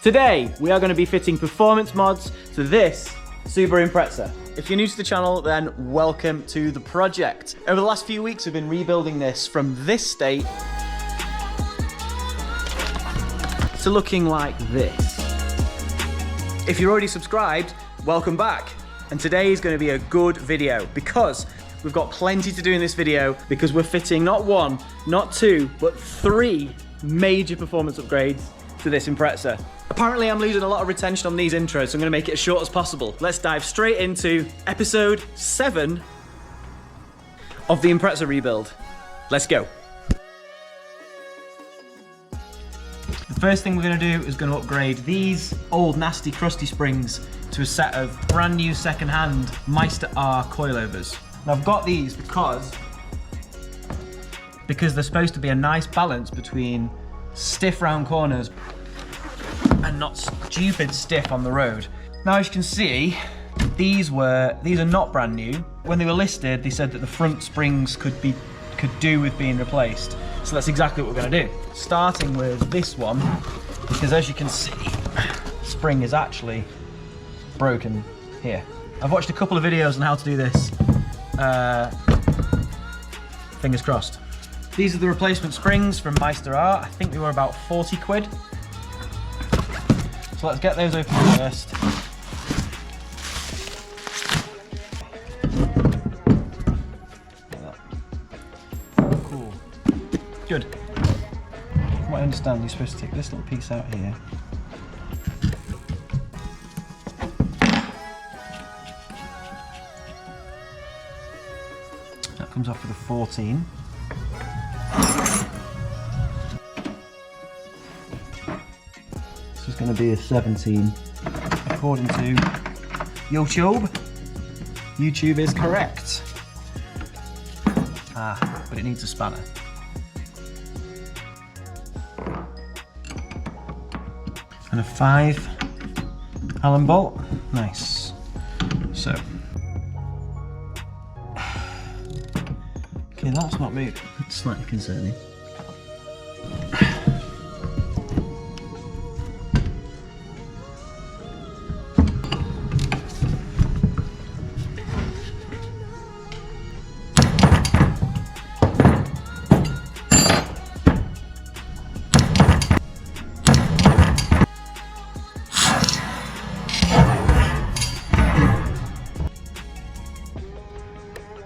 Today, we are going to be fitting performance mods to this Subaru Impreza. If you're new to the channel, then welcome to the project. Over the last few weeks, we've been rebuilding this from this state to looking like this. If you're already subscribed, welcome back. And today is going to be a good video because we've got plenty to do in this video because we're fitting not one, not two, but 3 major performance upgrades to this Impreza. Apparently I'm losing a lot of retention on these intros, so I'm going to make it as short as possible. Let's dive straight into episode 7 of the Impreza rebuild. Let's go. The first thing we're going to do is going to upgrade these old nasty crusty springs to a set of brand new second-hand Meister R coilovers. And I've got these because they're supposed to be a nice balance between stiff round corners and not stupid stiff on the road. Now, as you can see, these are not brand new. When they were listed, they said that the front springs could do with being replaced. So that's exactly what we're going to do. Starting with this one, because as you can see, the spring is actually broken here. I've watched a couple of videos on how to do this. Fingers crossed. These are the replacement springs from Meister R. I think they were about 40 quid. So let's get those open first. Cool. Good. From what I understand, you're supposed to take this little piece out here. That comes off with a 14. This is going to be a 17, according to YouTube. YouTube is correct. But it needs a spanner. And a 5 Allen bolt. Nice. So. Okay, that's not moving. It's slightly concerning.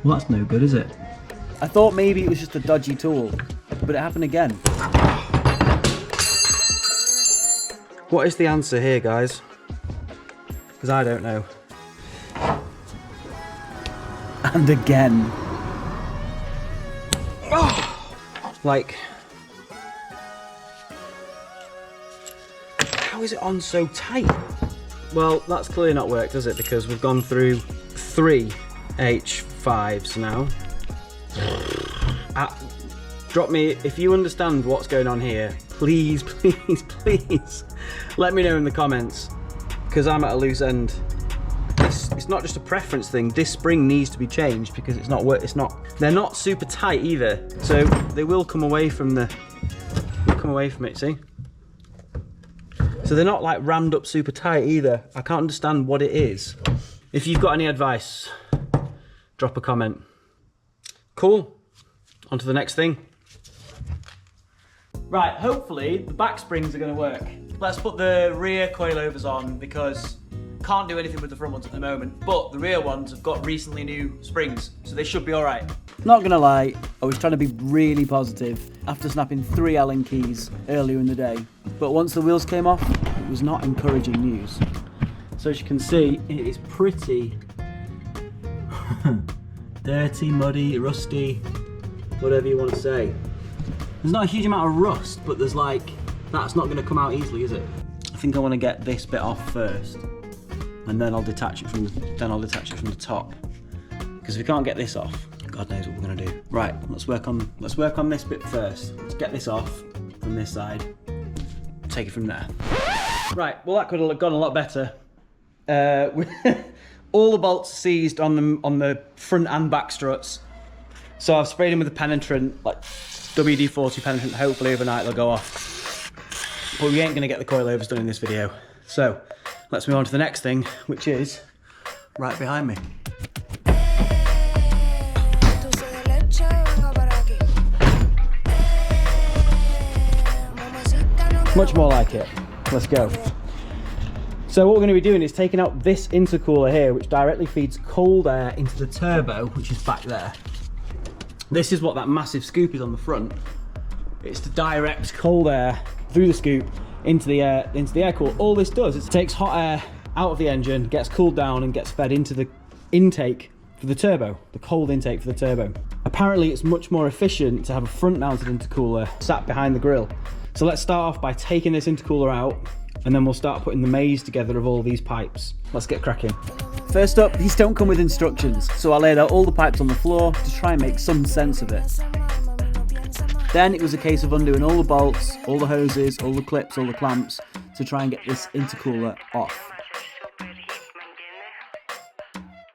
Well, that's no good, is it? I thought maybe it was just a dodgy tool, but it happened again. What is the answer here, guys? Because I don't know. And again. Oh! Like, how is it on so tight? Well, that's clearly not worked, has it? Because we've gone through 3 H5s now. Drop me, if you understand what's going on here, please, please, please let me know in the comments, because I'm at a loose end. It's not just a preference thing. This spring needs to be changed because they're not super tight either, so they will come away from it, see? So they're not like rammed up super tight either. I can't understand what it is. If you've got any advice, drop a comment. Cool. On to the next thing. Right, hopefully the back springs are going to work. Let's put the rear coilovers on because can't do anything with the front ones at the moment, but the rear ones have got recently new springs, so they should be all right. Not gonna lie, I was trying to be really positive after snapping 3 Allen keys earlier in the day, but once the wheels came off, it was not encouraging news. So as you can see, it is pretty dirty, muddy, rusty, whatever you want to say. There's not a huge amount of rust, but there's like, that's not going to come out easily, is it? I think I want to get this bit off first, and then I'll detach it from the top. Because if we can't get this off, God knows what we're going to do. Right, let's work on this bit first. Let's get this off from this side. Take it from there. Right, well that could have gone a lot better. All the bolts seized on the front and back struts. So I've sprayed them with a penetrant, like WD-40 penetrant. Hopefully overnight they'll go off. but we ain't gonna get the coilovers done in this video. So let's move on to the next thing, which is right behind me. Much more like it. Let's go. So what we're going to be doing is taking out this intercooler here, which directly feeds cold air into the turbo, which is back there. This is what that massive scoop is on the front. It's to direct cold air through the scoop into the air cool. All this does is it takes hot air out of the engine, gets cooled down and gets fed into the intake for the turbo, the cold intake for the turbo. Apparently it's much more efficient to have a front mounted intercooler sat behind the grille. So let's start off by taking this intercooler out, and then we'll start putting the maze together of all these pipes. Let's get cracking. First up, these don't come with instructions, so I laid out all the pipes on the floor to try and make some sense of it. Then it was a case of undoing all the bolts, all the hoses, all the clips, all the clamps to try and get this intercooler off.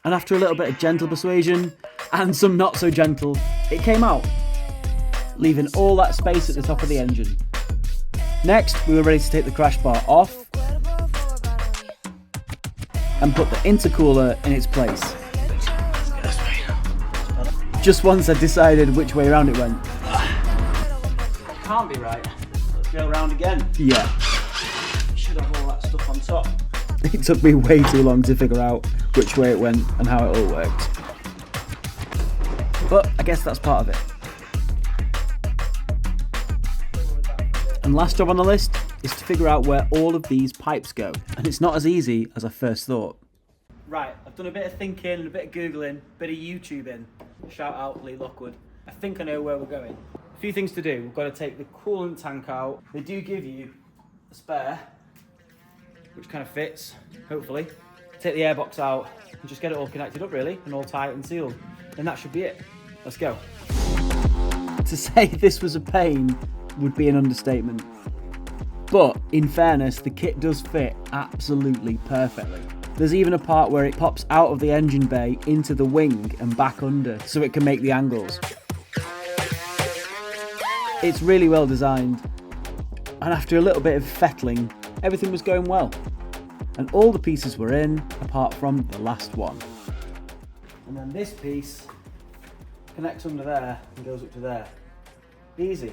And after a little bit of gentle persuasion and some not so gentle, it came out, leaving all that space at the top of the engine. Next, we were ready to take the crash bar off and put the intercooler in its place. Just once I decided which way around it went. Can't be right. Let's go around again. Yeah. Should have all that stuff on top. It took me way too long to figure out which way it went and how it all worked. But I guess that's part of it. And last job on the list is to figure out where all of these pipes go. And it's not as easy as I first thought. Right, I've done a bit of thinking, a bit of Googling, a bit of YouTubing. Shout out Lee Lockwood. I think I know where we're going. A few things to do. We've got to take the coolant tank out. They do give you a spare, which kind of fits, hopefully. Take the airbox out and just get it all connected up really, and all tight and sealed. And that should be it. Let's go. To say this was a pain would be an understatement. But in fairness, the kit does fit absolutely perfectly. There's even a part where it pops out of the engine bay into the wing and back under so it can make the angles. It's really well designed, and after a little bit of fettling, everything was going well. And all the pieces were in, apart from the last one. And then this piece connects under there and goes up to there. Easy.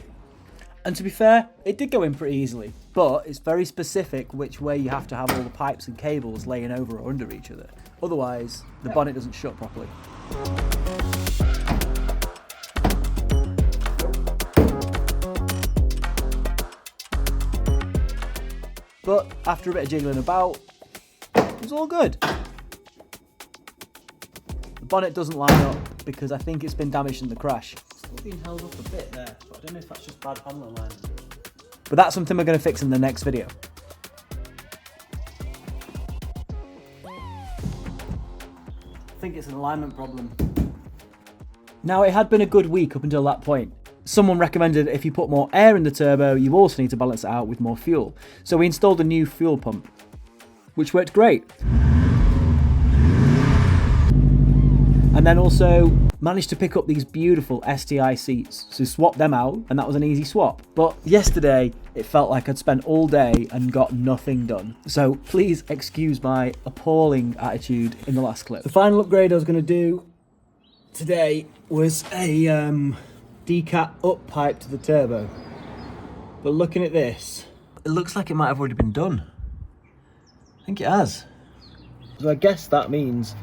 And to be fair, it did go in pretty easily, but it's very specific which way you have to have all the pipes and cables laying over or under each other. Otherwise, the bonnet doesn't shut properly. But after a bit of jiggling about, it was all good. The bonnet doesn't line up because I think it's been damaged in the crash. Still being held up a bit there, but I don't know if that's just bad handling line. But that's something we're going to fix in the next video. I think it's an alignment problem. Now, it had been a good week up until that point. Someone recommended if you put more air in the turbo, you also need to balance it out with more fuel. So we installed a new fuel pump, which worked great. And then also managed to pick up these beautiful STI seats. So swap them out, and that was an easy swap. But yesterday, it felt like I'd spent all day and got nothing done. So please excuse my appalling attitude in the last clip. The final upgrade I was going to do today was a decat up pipe to the turbo. But looking at this, it looks like it might have already been done. I think it has. So I guess that means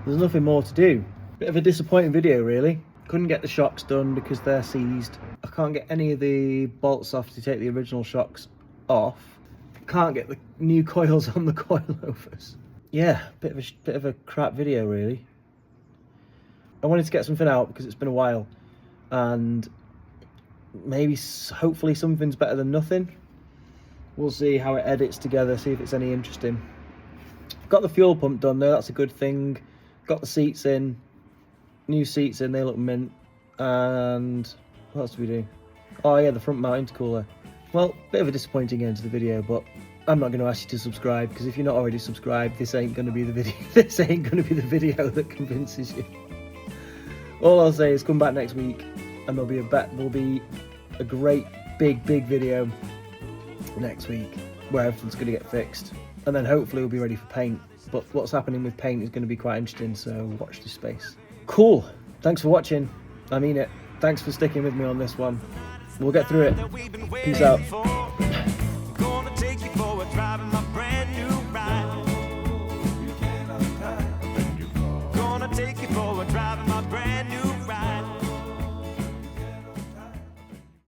there's nothing more to do. Bit of a disappointing video really. Couldn't get the shocks done because they're seized. I can't get any of the bolts off to take the original shocks off. Can't get the new coils on the coilovers. Yeah, bit of a crap video really. I wanted to get something out because it's been a while, and maybe hopefully something's better than nothing. We'll see how it edits together, see if it's any interesting. Got the fuel pump done though, that's a good thing. Got the seats in, new seats in, they look mint. And what else do we do? Oh yeah, the front mount intercooler. Well, bit of a disappointing end to the video, but I'm not going to ask you to subscribe, because if you're not already subscribed, this ain't going to be the video. This ain't going to be the video that convinces you. All I'll say is come back next week, and there'll be a great big video. next week, where everything's going to get fixed. And then hopefully we'll be ready for paint. But what's happening with paint is going to be quite interesting, so watch this space. Cool. Thanks for watching. I mean it. Thanks for sticking with me on this one. We'll get through it. Peace out.